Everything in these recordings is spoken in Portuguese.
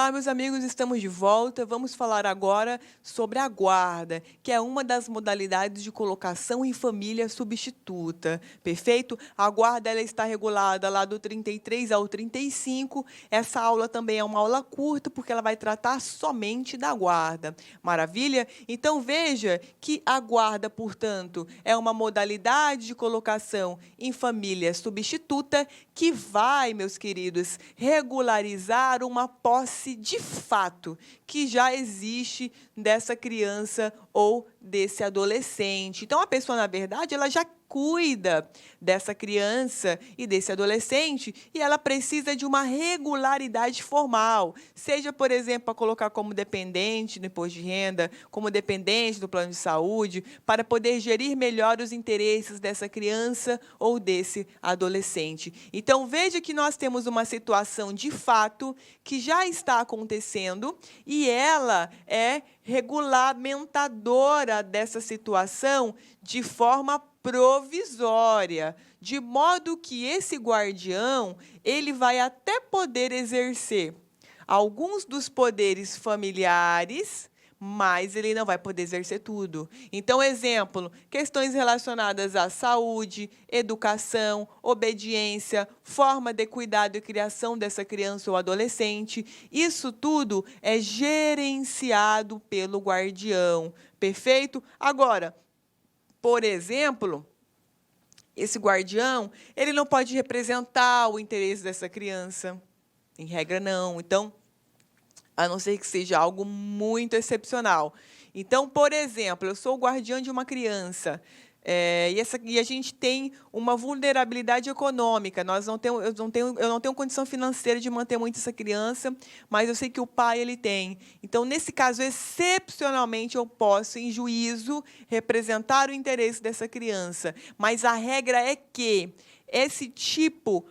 Olá, meus amigos, estamos de volta. Vamos falar agora sobre a guarda, que é uma das modalidades de colocação em família substituta. Perfeito? A guarda ela está regulada lá do 33 ao 35. Essa aula também é uma aula curta, porque ela vai tratar somente da guarda. Maravilha? Então, veja que a guarda, portanto, é uma modalidade de colocação em família substituta que vai, meus queridos, regularizar uma posse de fato que já existe dessa criança ou desse adolescente. Então, a pessoa, na verdade, ela já cuida dessa criança e desse adolescente e ela precisa de uma regularidade formal, seja, por exemplo, para colocar como dependente no imposto de renda, como dependente do plano de saúde, para poder gerir melhor os interesses dessa criança ou desse adolescente. Então, veja que nós temos uma situação de fato que já está acontecendo e ela é regulamentadora dessa situação de forma provisória, de modo que esse guardião, ele vai até poder exercer alguns dos poderes familiares, mas ele não vai poder exercer tudo. Então, exemplo, questões relacionadas à saúde, educação, obediência, forma de cuidado e criação dessa criança ou adolescente, isso tudo é gerenciado pelo guardião. Perfeito? Agora, por exemplo, esse guardião, ele não pode representar o interesse dessa criança. Em regra, não. Então, a não ser que seja algo muito excepcional. Então, por exemplo, eu sou o guardião de uma criança, e a gente tem uma vulnerabilidade econômica. Eu não tenho condição financeira de manter muito essa criança, mas eu sei que o pai ele tem. Então, nesse caso, excepcionalmente, eu posso, em juízo, representar o interesse dessa criança. Mas a regra é que esse tipo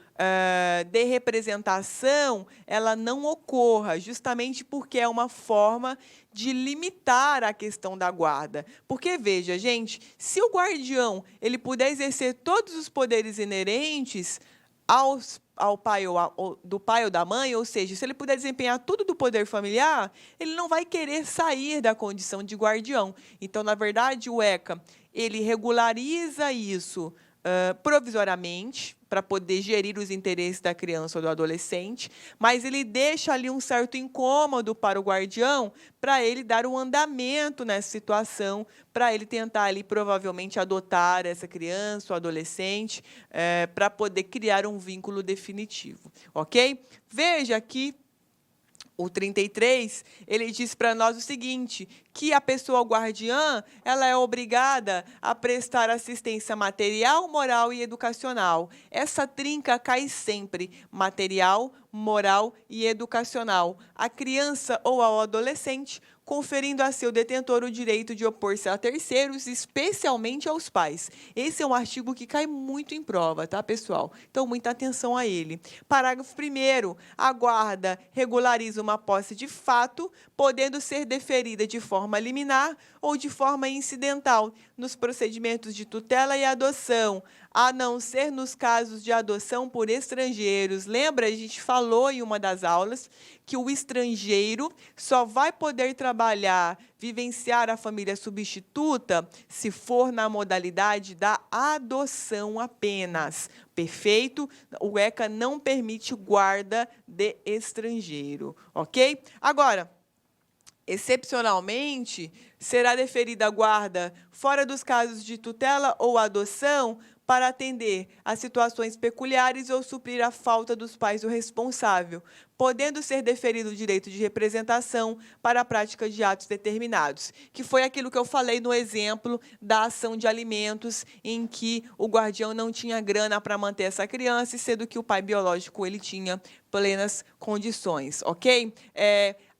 de representação ela não ocorra, justamente porque é uma forma de limitar a questão da guarda. Porque, veja, gente, se o guardião ele puder exercer todos os poderes inerentes ao pai do pai ou da mãe, ou seja, se ele puder desempenhar tudo do poder familiar, ele não vai querer sair da condição de guardião. Então, na verdade, o ECA ele regulariza isso provisoriamente, para poder gerir os interesses da criança ou do adolescente, mas ele deixa ali um certo incômodo para o guardião, para ele dar um andamento nessa situação, para ele tentar ali provavelmente adotar essa criança ou adolescente, para poder criar um vínculo definitivo, ok? Veja aqui o 33, ele diz para nós o seguinte, que a pessoa guardiã, ela é obrigada a prestar assistência material, moral e educacional. Essa trinca cai sempre, material, moral e educacional. A criança ou ao adolescente, conferindo a seu detentor o direito de opor-se a terceiros, especialmente aos pais. Esse é um artigo que cai muito em prova, tá, pessoal? Então, muita atenção a ele. Parágrafo 1º. A guarda regulariza uma posse de fato, podendo ser deferida de forma liminar ou de forma incidental nos procedimentos de tutela e adoção, a não ser nos casos de adoção por estrangeiros. Lembra, a gente falou em uma das aulas que o estrangeiro só vai poder trabalhar, vivenciar a família substituta se for na modalidade da adoção apenas. Perfeito? O ECA não permite guarda de estrangeiro, ok? Agora, excepcionalmente, será deferida a guarda fora dos casos de tutela ou adoção para atender a situações peculiares ou suprir a falta dos pais do responsável, podendo ser deferido o direito de representação para a prática de atos determinados, que foi aquilo que eu falei no exemplo da ação de alimentos, em que o guardião não tinha grana para manter essa criança, sendo que o pai biológico ele tinha plenas condições, ok?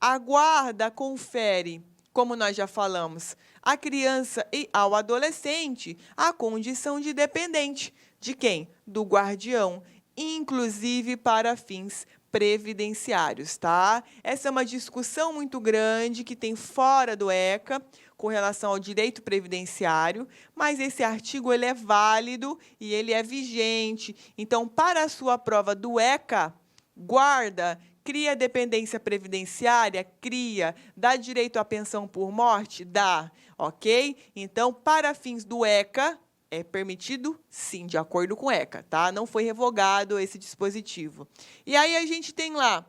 A guarda confere, como nós já falamos, à criança e ao adolescente a condição de dependente. De quem? Do guardião, inclusive para fins previdenciários, tá? Essa é uma discussão muito grande que tem fora do ECA com relação ao direito previdenciário, mas esse artigo ele é válido e ele é vigente. Então, para a sua prova do ECA, guarda Cria dependência previdenciária? Cria. Dá direito à pensão por morte? Dá. Ok? Então, para fins do ECA, é permitido? Sim, de acordo com o ECA, tá? Não foi revogado esse dispositivo. E aí a gente tem lá,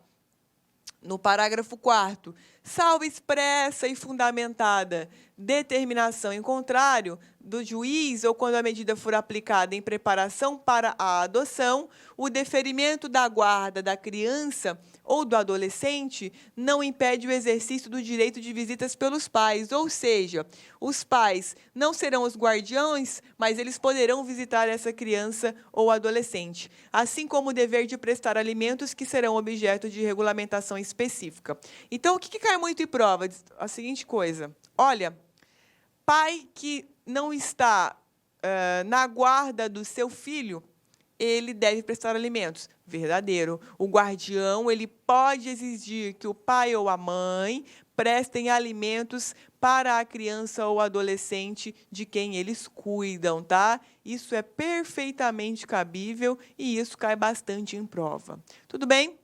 no parágrafo 4º, salvo expressa e fundamentada determinação em contrário do juiz ou quando a medida for aplicada em preparação para a adoção, o deferimento da guarda da criança ou do adolescente não impede o exercício do direito de visitas pelos pais, ou seja, os pais não serão os guardiões, mas eles poderão visitar essa criança ou adolescente, assim como o dever de prestar alimentos que serão objeto de regulamentação específica. Então, o que cai muito em prova? A seguinte coisa, olha, pai que não está na guarda do seu filho, ele deve prestar alimentos. Verdadeiro. O guardião, ele pode exigir que o pai ou a mãe prestem alimentos para a criança ou adolescente de quem eles cuidam, tá? Isso é perfeitamente cabível e isso cai bastante em prova. Tudo bem?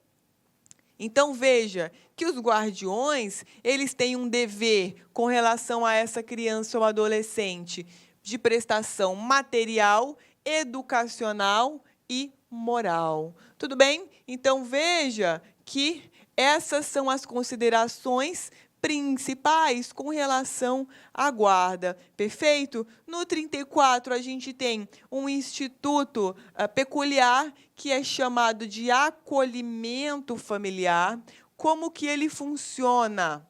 Então, veja que os guardiões, eles têm um dever com relação a essa criança ou adolescente de prestação material, educacional e moral. Tudo bem? Então, veja que essas são as considerações principais com relação à guarda. Perfeito? No 34, a gente tem um instituto peculiar que é chamado de acolhimento familiar. Como que ele funciona?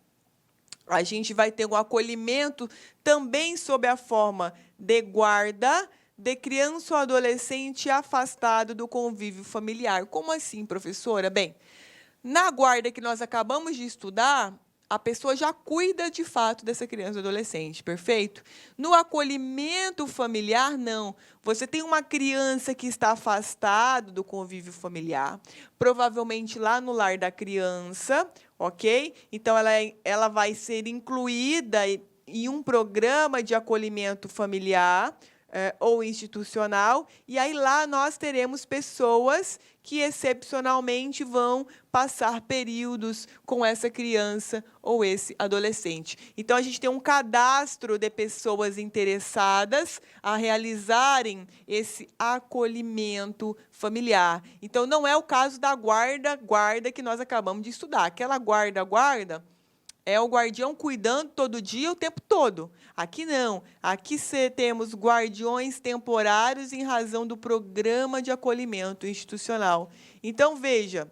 A gente vai ter um acolhimento também sob a forma de guarda de criança ou adolescente afastado do convívio familiar. Como assim, professora? Bem, na guarda que nós acabamos de estudar, a pessoa já cuida de fato dessa criança ou adolescente, perfeito? No acolhimento familiar, não. Você tem uma criança que está afastada do convívio familiar, provavelmente lá no lar da criança, ok? Então, ela vai ser incluída em um programa de acolhimento familiar, ou institucional, e aí lá nós teremos pessoas que excepcionalmente vão passar períodos com essa criança ou esse adolescente. Então, a gente tem um cadastro de pessoas interessadas a realizarem esse acolhimento familiar. Então, não é o caso da guarda que nós acabamos de estudar. Aquela guarda é o guardião cuidando todo dia, o tempo todo. Aqui não. Aqui temos guardiões temporários em razão do programa de acolhimento institucional. Então, veja,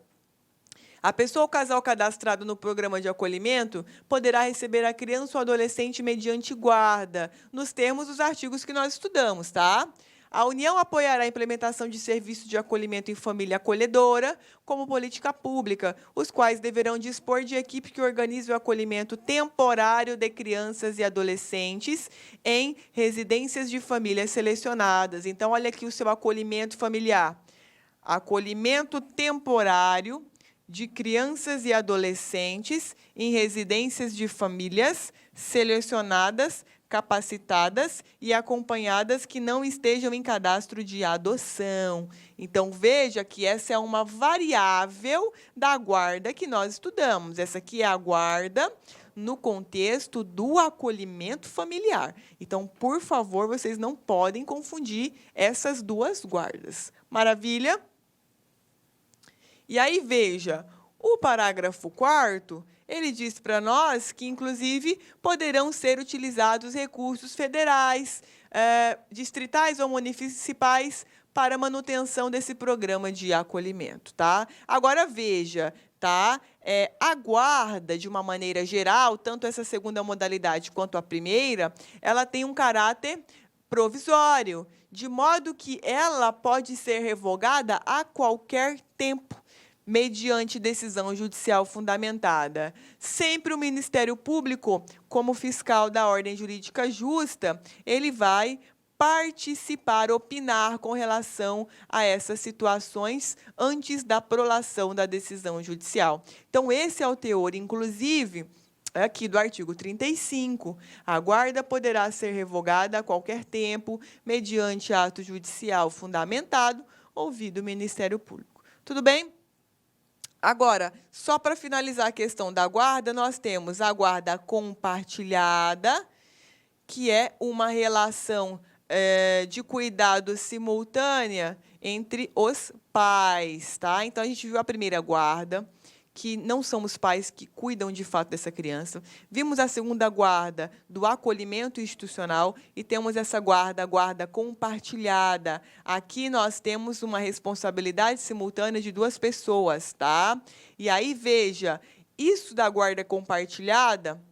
a pessoa ou casal cadastrado no programa de acolhimento poderá receber a criança ou adolescente mediante guarda, nos termos dos artigos que nós estudamos, tá? A União apoiará a implementação de serviços de acolhimento em família acolhedora como política pública, os quais deverão dispor de equipe que organize o acolhimento temporário de crianças e adolescentes em residências de famílias selecionadas. Então, olha aqui o seu acolhimento familiar. Acolhimento temporário de crianças e adolescentes em residências de famílias selecionadas, capacitadas e acompanhadas que não estejam em cadastro de adoção. Então, veja que essa é uma variável da guarda que nós estudamos. Essa aqui é a guarda no contexto do acolhimento familiar. Então, por favor, vocês não podem confundir essas duas guardas. Maravilha? E aí, veja, o parágrafo 4º, ele diz para nós que, inclusive, poderão ser utilizados recursos federais, distritais ou municipais para manutenção desse programa de acolhimento, tá? Agora, veja, tá? A guarda, de uma maneira geral, tanto essa segunda modalidade quanto a primeira, ela tem um caráter provisório, de modo que ela pode ser revogada a qualquer tempo, mediante decisão judicial fundamentada. Sempre o Ministério Público, como fiscal da ordem jurídica justa, ele vai participar, opinar com relação a essas situações antes da prolação da decisão judicial. Então, esse é o teor, inclusive, aqui do artigo 35, a guarda poderá ser revogada a qualquer tempo, mediante ato judicial fundamentado, ouvido o Ministério Público. Tudo bem? Agora, só para finalizar a questão da guarda, nós temos a guarda compartilhada, que é uma relação de cuidado simultânea entre os pais, tá? Então, a gente viu a primeira guarda, que não são os pais que cuidam de fato dessa criança. Vimos a segunda guarda do acolhimento institucional e temos essa guarda, a guarda compartilhada. Aqui nós temos uma responsabilidade simultânea de duas pessoas, tá? E aí, veja, isso da guarda compartilhada,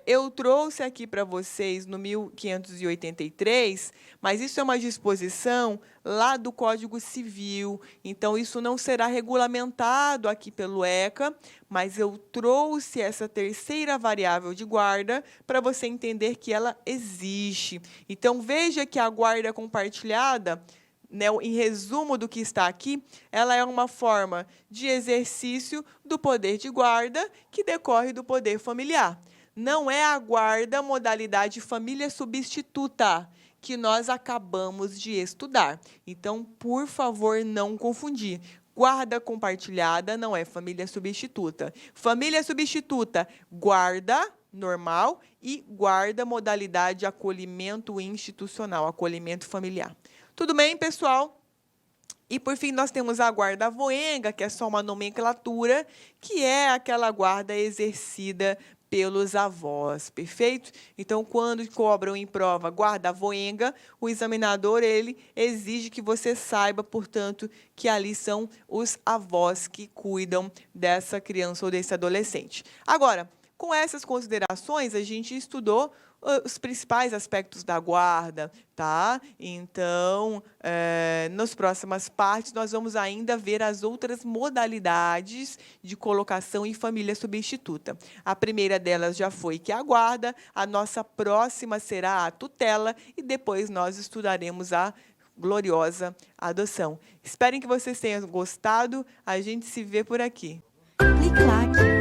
eu trouxe aqui para vocês no 1583, mas isso é uma disposição lá do Código Civil, então isso não será regulamentado aqui pelo ECA, mas eu trouxe essa terceira variável de guarda para você entender que ela existe. Então, veja que a guarda compartilhada, né, em resumo do que está aqui, ela é uma forma de exercício do poder de guarda que decorre do poder familiar. Não é a guarda modalidade família substituta que nós acabamos de estudar. Então, por favor, não confundir. Guarda compartilhada não é família substituta. Família substituta, guarda normal e guarda modalidade acolhimento institucional, acolhimento familiar. Tudo bem, pessoal? E, por fim, nós temos a guarda avoenga, que é só uma nomenclatura, que é aquela guarda exercida pelos avós, perfeito? Então, quando cobram em prova guarda avoenga, o examinador ele exige que você saiba, portanto, que ali são os avós que cuidam dessa criança ou desse adolescente. Agora, com essas considerações, a gente estudou os principais aspectos da guarda, tá? Então, nas próximas partes, nós vamos ainda ver as outras modalidades de colocação em família substituta. A primeira delas já foi que é a guarda, a nossa próxima será a tutela e depois nós estudaremos a gloriosa adoção. Espero que vocês tenham gostado, a gente se vê por aqui. Clique like.